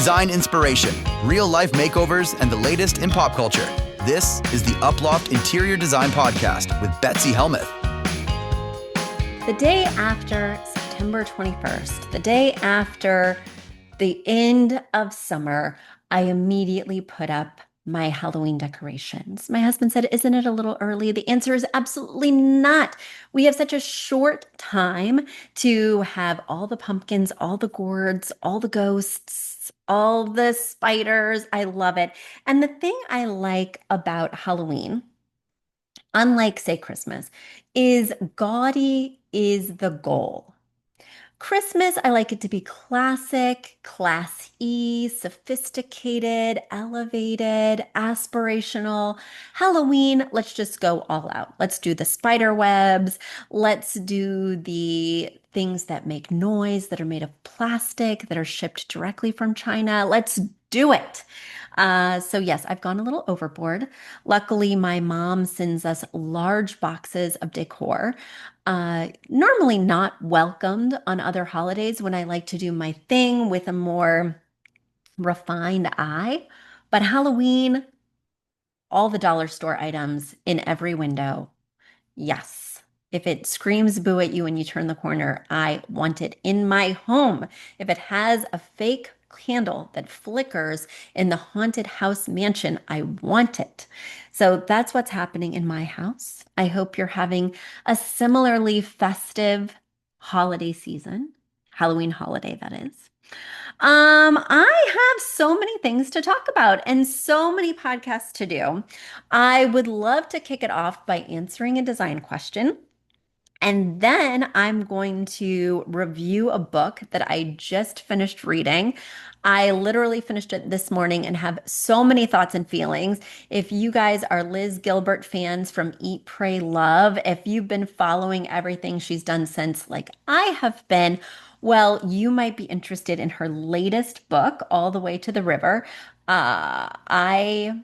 Design inspiration, real-life makeovers, and the latest in pop culture. This is the Uploft Interior Design Podcast with Betsy Helmuth. The day after September 21st, the day after the end of summer, I immediately put up my Halloween decorations. My husband said, "Isn't it a little early?" The answer is absolutely not. We have such a short time to have all the pumpkins, all the gourds, all the ghosts, all the spiders. I love it. And the thing I like about Halloween, unlike, say, Christmas, is gaudy is the goal. Christmas, I like it to be classic, classy, sophisticated, elevated, aspirational. Halloween, let's just go all out. Let's do the spider webs. Let's do the things that make noise, that are made of plastic, that are shipped directly from China. Let's do it. So yes, I've gone a little overboard. Luckily, my mom sends us large boxes of decor. Normally not welcomed on other holidays when I like to do my thing with a more refined eye. But Halloween, all the dollar store items in every window. Yes. If it screams boo at you when you turn the corner, I want it in my home. If it has a fake candle that flickers in the haunted house mansion, I want it. So that's what's happening in my house. I hope you're having a similarly festive holiday season, Halloween holiday, that is. I have so many things to talk about and so many podcasts to do. I would love to kick it off by answering a design question. And then I'm going to review a book that I just finished reading. I literally finished it this morning and have so many thoughts and feelings. If you guys are Liz Gilbert fans from Eat, Pray, Love, if you've been following everything she's done since, like I have been, well, you might be interested in her latest book, All the Way to the River. I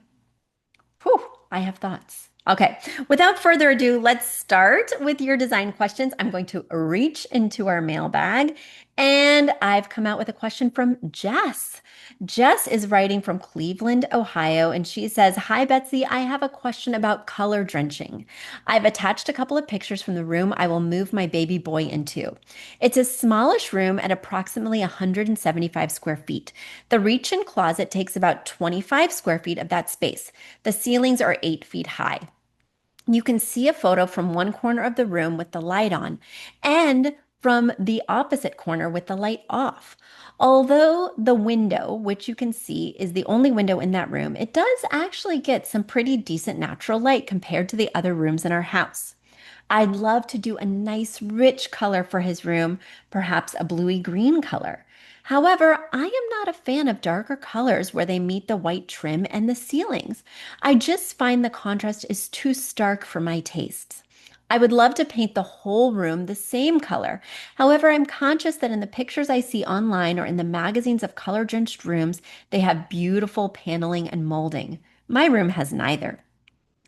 have thoughts. Okay, without further ado, let's start with your design questions. I'm going to reach into our mailbag, and I've come out with a question from Jess. Jess is writing from Cleveland, Ohio, and she says, "Hi, Betsy. I have a question about color drenching. I've attached a couple of pictures from the room I will move my baby boy into. It's a smallish room at approximately 175 square feet. The reach-in closet takes about 25 square feet of that space. The ceilings are 8 feet high. You can see a photo from one corner of the room with the light on and from the opposite corner with the light off. Although the window, which you can see is the only window in that room, it does actually get some pretty decent natural light compared to the other rooms in our house. I'd love to do a nice rich color for his room, perhaps a bluey-green color. However, I am not a fan of darker colors where they meet the white trim and the ceilings. I just find the contrast is too stark for my tastes. I would love to paint the whole room the same color. However, I'm conscious that in the pictures I see online or in the magazines of color-drenched rooms, they have beautiful paneling and molding. My room has neither.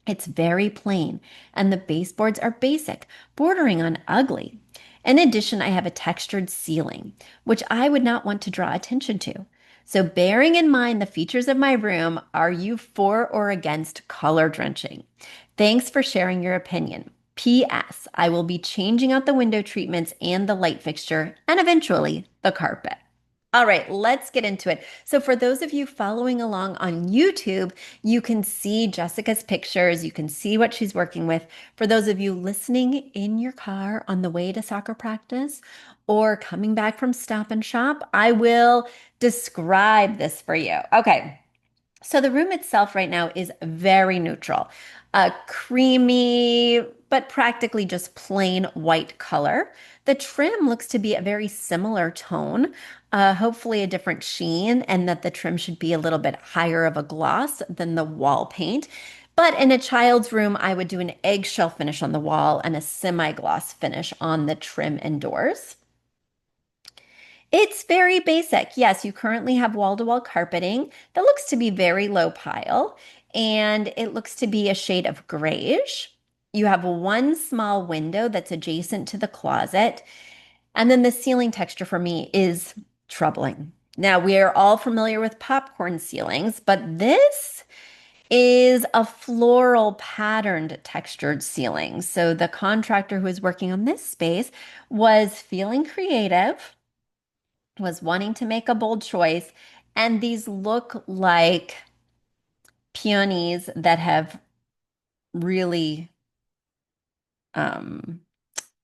It's very plain, and the baseboards are basic, bordering on ugly. In addition, I have a textured ceiling, which I would not want to draw attention to. So bearing in mind the features of my room, are you for or against color drenching? Thanks for sharing your opinion. P.S. I will be changing out the window treatments and the light fixture, and eventually the carpet." All right, let's get into it. So for those of you following along on YouTube, you can see Jessica's pictures. You can see what she's working with. For those of you listening in your car on the way to soccer practice or coming back from Stop and Shop, I will describe this for you. Okay. So the room itself right now is very neutral, a creamy, but practically just plain white color. The trim looks to be a very similar tone, hopefully a different sheen, and that the trim should be a little bit higher of a gloss than the wall paint. But in a child's room, I would do an eggshell finish on the wall and a semi-gloss finish on the trim and doors. It's very basic. Yes, you currently have wall-to-wall carpeting that looks to be very low pile, and it looks to be a shade of grayish. You have one small window that's adjacent to the closet, and then the ceiling texture for me is troubling. Now, we are all familiar with popcorn ceilings, but this is a floral patterned textured ceiling. So the contractor who was working on this space was feeling creative, was wanting to make a bold choice, and these look like peonies that have really um,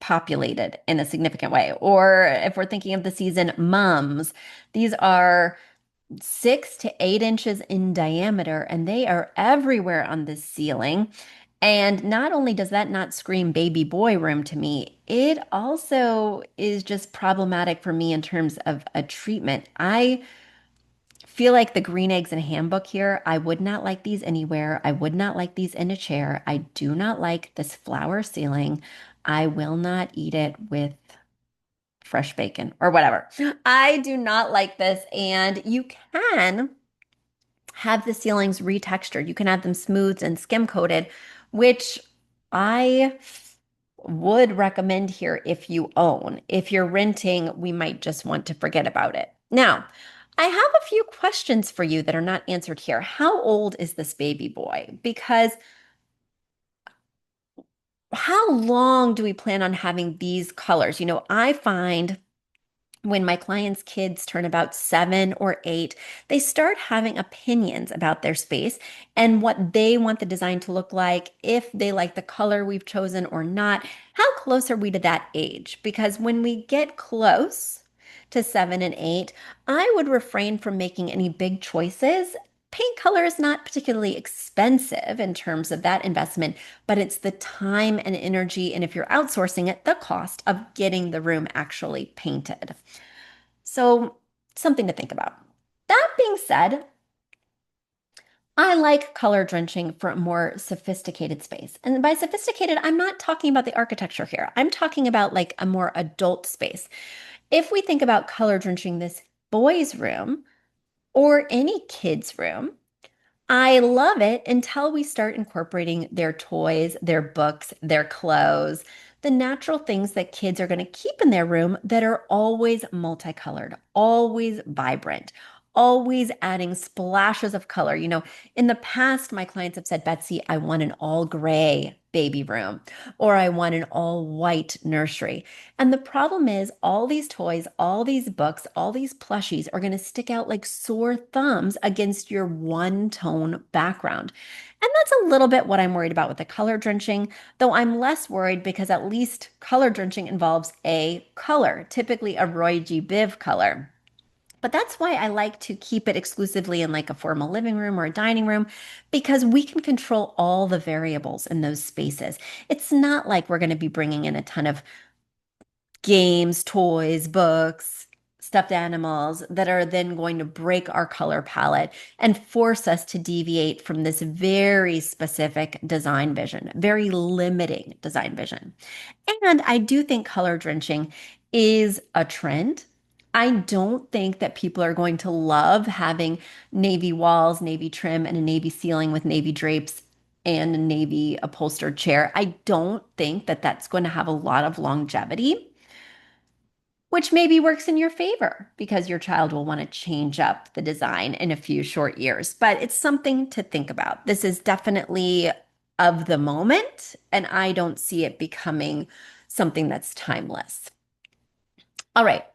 populated in a significant way. Or if we're thinking of the season, mums, these are 6 to 8 inches in diameter, and they are everywhere on this ceiling. And not only does that not scream baby boy room to me, it also is just problematic for me in terms of a treatment. I feel like the green eggs and ham book here. I would not like these anywhere. I would not like these in a chair. I do not like this flower ceiling. I will not eat it with fresh bacon or whatever. I do not like this. And you can have the ceilings retextured. You can have them smoothed and skim coated, which I would recommend here if you own. If you're renting, we might just want to forget about it. Now, I have a few questions for you that are not answered here. How old is this baby boy? Because how long do we plan on having these colors? I find when my clients' kids turn about 7 or 8, they start having opinions about their space and what they want the design to look like, if they like the color we've chosen or not. How close are we to that age? Because when we get close to 7 and 8, I would refrain from making any big choices. Paint color is not particularly expensive in terms of that investment, but it's the time and energy, and if you're outsourcing it, the cost of getting the room actually painted. So, something to think about. That being said, I like color drenching for a more sophisticated space. And by sophisticated, I'm not talking about the architecture here. I'm talking about like a more adult space. If we think about color drenching this boy's room or any kid's room, I love it until we start incorporating their toys, their books, their clothes, the natural things that kids are going to keep in their room that are always multicolored, always vibrant, always adding splashes of color. In the past, my clients have said, Betsy, I want an all gray baby room, or I want an all white nursery. And the problem is, all these toys, all these books, all these plushies are going to stick out like sore thumbs against your one tone background. And that's a little bit what I'm worried about with the color drenching, though I'm less worried because at least color drenching involves a color, typically a Roy G. Biv color. But that's why I like to keep it exclusively in like a formal living room or a dining room, because we can control all the variables in those spaces. It's not like we're going to be bringing in a ton of games, toys, books, stuffed animals that are then going to break our color palette and force us to deviate from this very specific design vision, very limiting design vision. And I do think color drenching is a trend. I don't think that people are going to love having navy walls, navy trim, and a navy ceiling with navy drapes and a navy upholstered chair. I don't think that that's going to have a lot of longevity, which maybe works in your favor because your child will want to change up the design in a few short years. But it's something to think about. This is definitely of the moment, and I don't see it becoming something that's timeless. All right.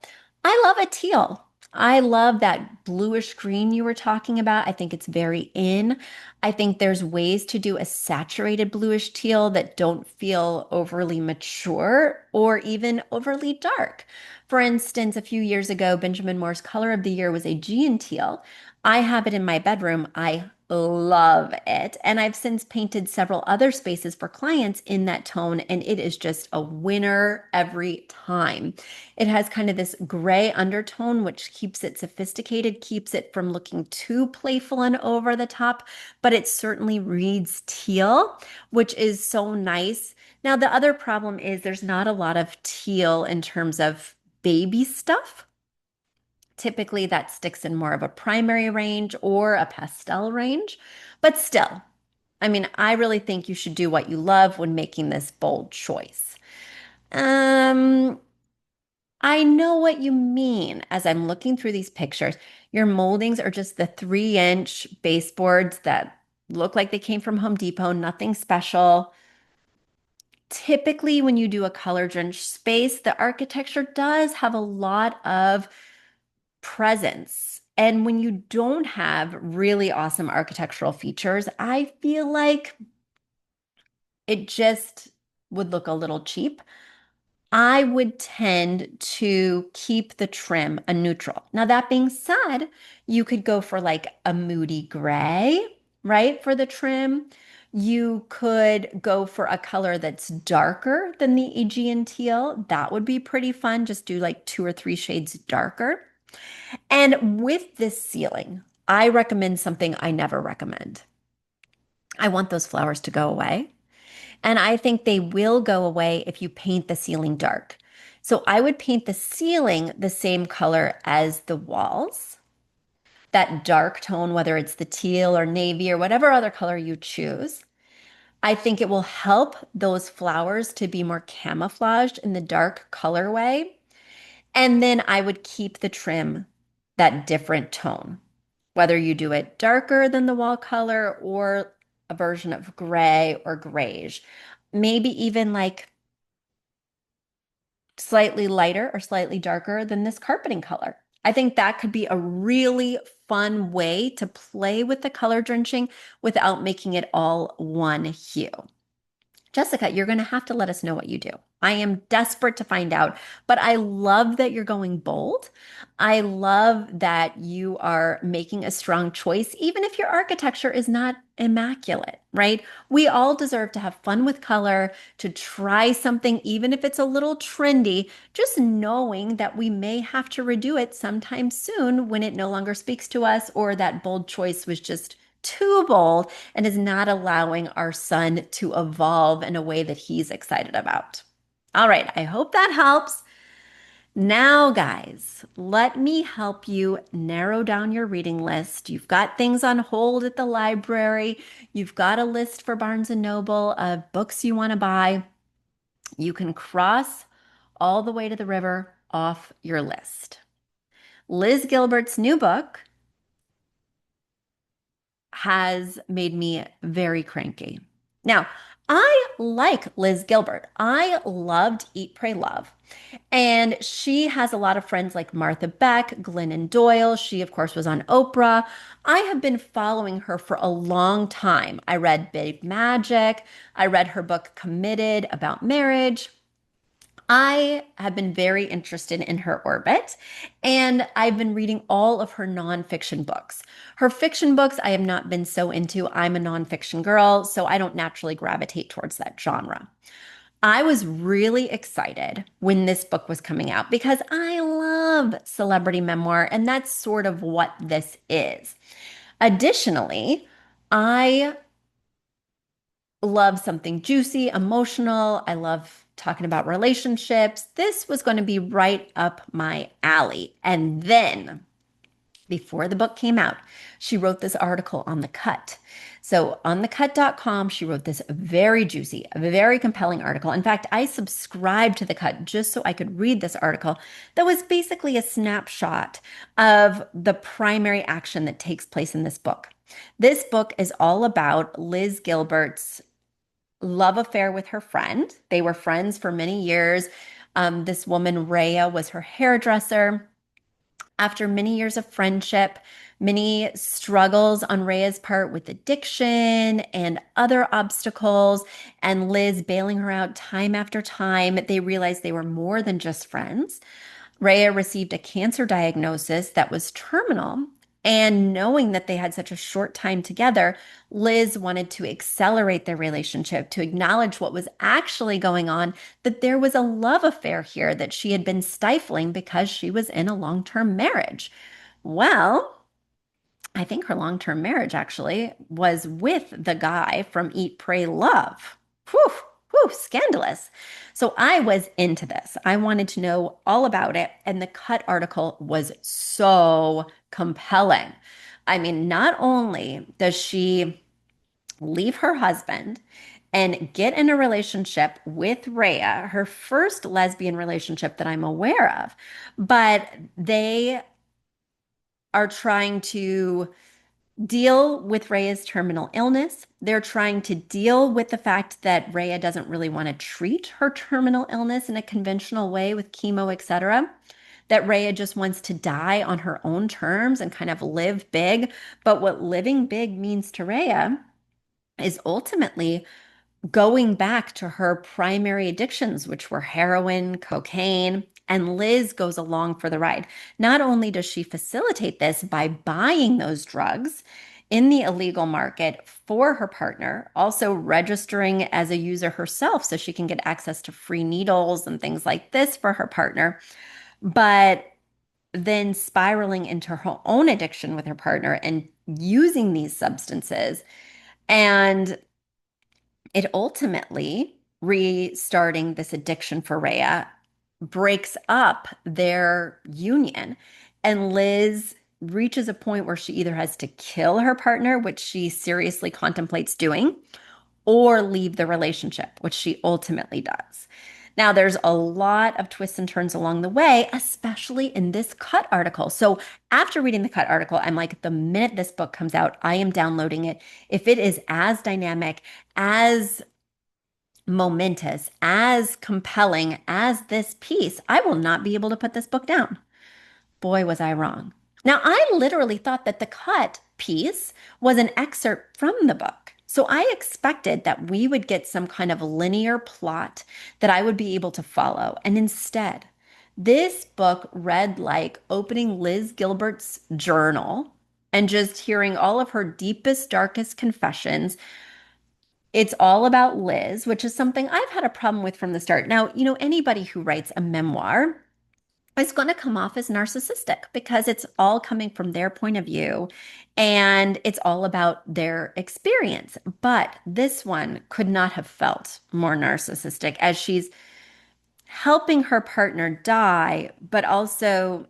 I love a teal. I love that bluish green you were talking about. I think it's very in. I think there's ways to do a saturated bluish teal that don't feel overly mature or even overly dark. For instance, a few years ago, Benjamin Moore's color of the year was Aegean teal. I have it in my bedroom. I love it. And I've since painted several other spaces for clients in that tone, and it is just a winner every time. It has kind of this gray undertone, which keeps it sophisticated, keeps it from looking too playful and over the top, but it certainly reads teal, which is so nice. Now, the other problem is there's not a lot of teal in terms of baby stuff. Typically, that sticks in more of a primary range or a pastel range, but still, I mean, I really think you should do what you love when making this bold choice. Um, I know what you mean as I'm looking through these pictures. Your moldings are just the 3-inch baseboards that look like they came from Home Depot, nothing special. Typically, when you do a color drenched space, the architecture does have a lot of presence. And when you don't have really awesome architectural features, I feel like it just would look a little cheap. I would tend to keep the trim a neutral. Now, that being said, you could go for like a moody gray, right, for the trim. You could go for a color that's darker than the Aegean teal. That would be pretty fun. Just do like 2 or 3 shades darker. And with this ceiling, I recommend something I never recommend. I want those flowers to go away. And I think they will go away if you paint the ceiling dark. So I would paint the ceiling the same color as the walls, that dark tone, whether it's the teal or navy or whatever other color you choose. I think it will help those flowers to be more camouflaged in the dark colorway. And then I would keep the trim that different tone, whether you do it darker than the wall color or a version of gray or grayish. Maybe even like slightly lighter or slightly darker than this carpeting color. I think that could be a really fun way to play with the color drenching without making it all one hue. Jessica, you're going to have to let us know what you do. I am desperate to find out, but I love that you're going bold. I love that you are making a strong choice, even if your architecture is not immaculate, right? We all deserve to have fun with color, to try something, even if it's a little trendy, just knowing that we may have to redo it sometime soon when it no longer speaks to us or that bold choice was just too bold and is not allowing our son to evolve in a way that he's excited about. All right, I hope that helps. Now, guys, let me help you narrow down your reading list. You've got things on hold at the library. You've got a list for Barnes and Noble of books you want to buy. You can cross all the way to the river off your list. Liz Gilbert's new book has made me very cranky. Now, I like Liz Gilbert. I loved Eat, Pray, Love. And she has a lot of friends like Martha Beck, Glennon Doyle. She, of course, was on Oprah. I have been following her for a long time. I read Big Magic. I read her book Committed about marriage. I have been very interested in her orbit, and I've been reading all of her nonfiction books. Her fiction books, I have not been so into. I'm a nonfiction girl, so I don't naturally gravitate towards that genre. I was really excited when this book was coming out because I love celebrity memoir, and that's sort of what this is. Additionally, I love something juicy, emotional. I love talking about relationships. This was going to be right up my alley. And then, before the book came out, she wrote this article on The Cut. So, on thecut.com, she wrote this very juicy, very compelling article. In fact, I subscribed to The Cut just so I could read this article that was basically a snapshot of the primary action that takes place in this book. This book is all about Liz Gilbert's love affair with her friend. They were friends for many years. This woman, Rhea, was her hairdresser. After many years of friendship, many struggles on Rhea's part with addiction and other obstacles, and Liz bailing her out time after time, they realized they were more than just friends. Rhea received a cancer diagnosis that was terminal. And knowing that they had such a short time together, Liz wanted to accelerate their relationship, to acknowledge what was actually going on, that there was a love affair here that she had been stifling because she was in a long-term marriage. Well, I think her long-term marriage actually was with the guy from Eat, Pray, Love. Whew, whew, scandalous. So I was into this. I wanted to know all about it. And the Cut article was so compelling. I mean, not only does she leave her husband and get in a relationship with Rhea, her first lesbian relationship that I'm aware of. But they are trying to deal with Rhea's terminal illness. They're trying to deal with the fact that Rhea doesn't really want to treat her terminal illness in a conventional way with chemo, etc. That Rhea just wants to die on her own terms and kind of live big. But what living big means to Rhea is ultimately going back to her primary addictions, which were heroin, cocaine, and Liz goes along for the ride. Not only does she facilitate this by buying those drugs in the illegal market for her partner, also registering as a user herself so she can get access to free needles and things like this for her partner, but then spiraling into her own addiction with her partner and using these substances. And it ultimately, restarting this addiction for Rhea, breaks up their union. And Liz reaches a point where she either has to kill her partner, which she seriously contemplates doing, or leave the relationship, which she ultimately does. Now, there's a lot of twists and turns along the way, especially in this cut article. So, after reading the cut article, I'm like, the minute this book comes out, I am downloading it. If it is as dynamic, as momentous, as compelling as this piece, I will not be able to put this book down. Boy, was I wrong. Now, I literally thought that the cut piece was an excerpt from the book. So I expected that we would get some kind of linear plot that I would be able to follow. And instead, this book read like opening Liz Gilbert's journal and just hearing all of her deepest, darkest confessions. It's all about Liz, which is something I've had a problem with from the start. Now, anybody who writes a memoir is going to come off as narcissistic because it's all coming from their point of view and it's all about their experience. But this one could not have felt more narcissistic as she's helping her partner die, but also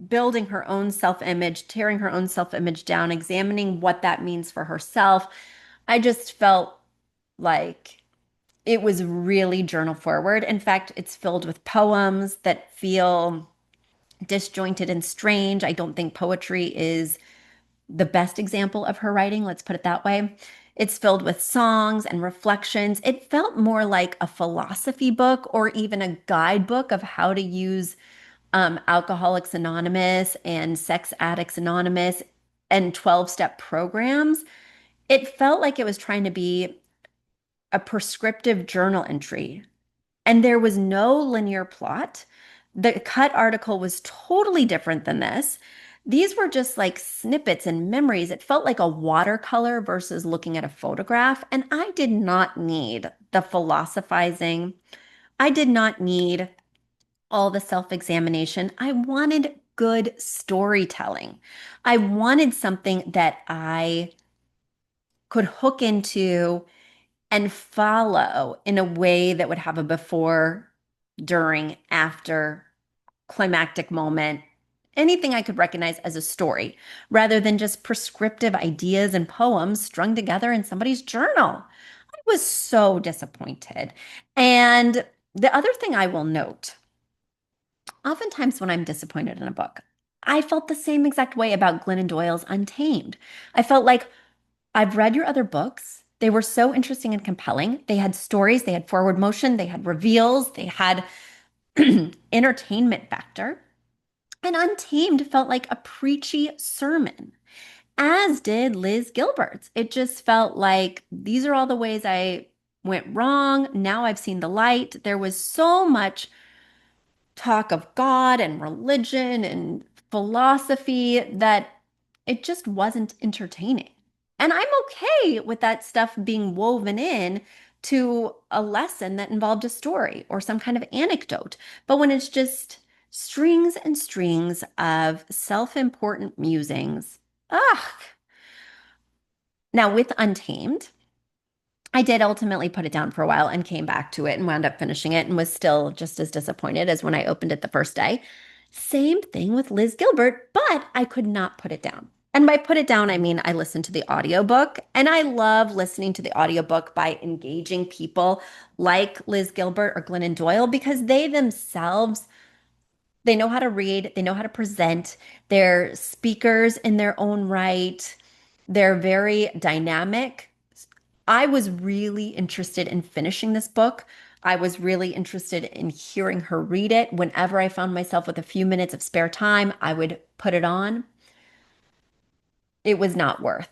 building her own self-image, tearing her own self-image down, examining what that means for herself. I just felt like it was really journal forward. In fact, it's filled with poems that feel disjointed and strange. I don't think poetry is the best example of her writing, let's put it that way. It's filled with songs and reflections. It felt more like a philosophy book or even a guidebook of how to use Alcoholics Anonymous and Sex Addicts Anonymous and 12-step programs. It felt like it was trying to be a prescriptive journal entry, and there was no linear plot. The cut article was totally different than this. These were just like snippets and memories. It felt like a watercolor versus looking at a photograph. And I did not need the philosophizing. I did not need all the self-examination. I wanted good storytelling. I wanted something that I could hook into and follow in a way that would have a before, during, after, climactic moment, anything I could recognize as a story, rather than just prescriptive ideas and poems strung together in somebody's journal. I was so disappointed. And the other thing I will note, oftentimes when I'm disappointed in a book, I felt the same exact way about Glennon Doyle's Untamed. I felt like, I've read your other books. They were so interesting and compelling. They had stories, they had forward motion, they had reveals, they had entertainment factor. And Untamed felt like a preachy sermon, as did Liz Gilbert's. It just felt like these are all the ways I went wrong. Now I've seen the light. There was so much talk of God and religion and philosophy that it just wasn't entertaining. And I'm okay with that stuff being woven in to a lesson that involved a story or some kind of anecdote. But when it's just strings and strings of self-important musings, ugh. Now, with Untamed, I did ultimately put it down for a while and came back to it and wound up finishing it and was still just as disappointed as when I opened it the first day. Same thing with Liz Gilbert, but I could not put it down. And by put it down, I mean I listened to the audiobook, and I love listening to the audiobook by engaging people like Liz Gilbert or Glennon Doyle because they themselves, they know how to read, they know how to present, they're speakers in their own right. They're very dynamic. I was really interested in finishing this book. I was really interested in hearing her read it. Whenever I found myself with a few minutes of spare time, I would put it on. It was not worth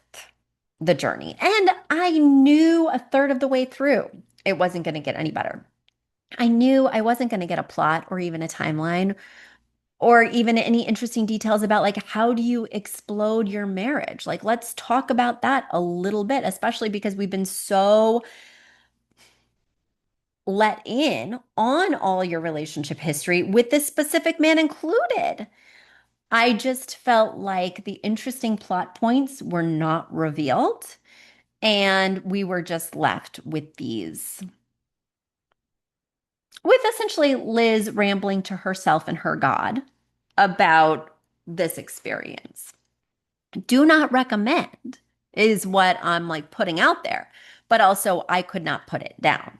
the journey. And I knew a third of the way through it wasn't going to get any better. I knew I wasn't going to get a plot or even a timeline or even any interesting details about like how do you explode your marriage? Like let's talk about that a little bit, especially because we've been so let in on all your relationship history with this specific man included. I just felt like the interesting plot points were not revealed. And we were just left with essentially Liz rambling to herself and her God about this experience. Do not recommend is what I'm like putting out there, but also I could not put it down.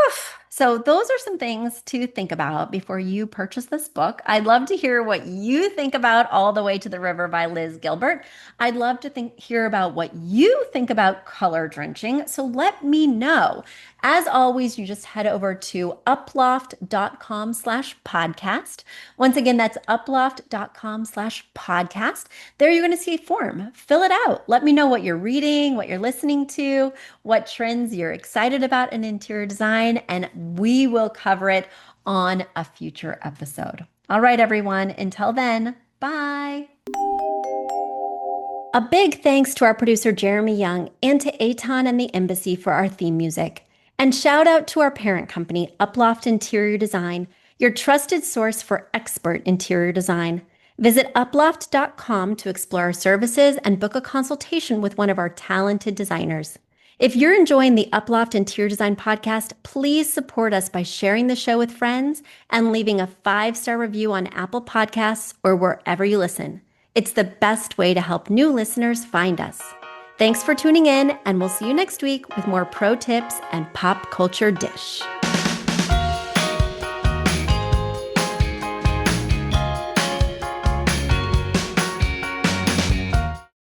Oof. So those are some things to think about before you purchase this book. I'd love to hear what you think about All the Way to the River by Liz Gilbert. I'd love to hear about what you think about color drenching. So let me know. As always, you just head over to uploft.com/podcast. Once again, that's uploft.com/podcast. There you're going to see a form. Fill it out. Let me know what you're reading, what you're listening to, what trends you're excited about in interior design, and we will cover it on a future episode. All right, everyone. Until then, bye. A big thanks to our producer, Jeremy Young, and to Aton and the Embassy for our theme music. And shout out to our parent company, Uploft Interior Design, your trusted source for expert interior design. Visit uploft.com to explore our services and book a consultation with one of our talented designers. If you're enjoying the Uploft Interior Design Podcast, please support us by sharing the show with friends and leaving a 5-star review on Apple Podcasts or wherever you listen. It's the best way to help new listeners find us. Thanks for tuning in, and we'll see you next week with more pro tips and pop culture dish.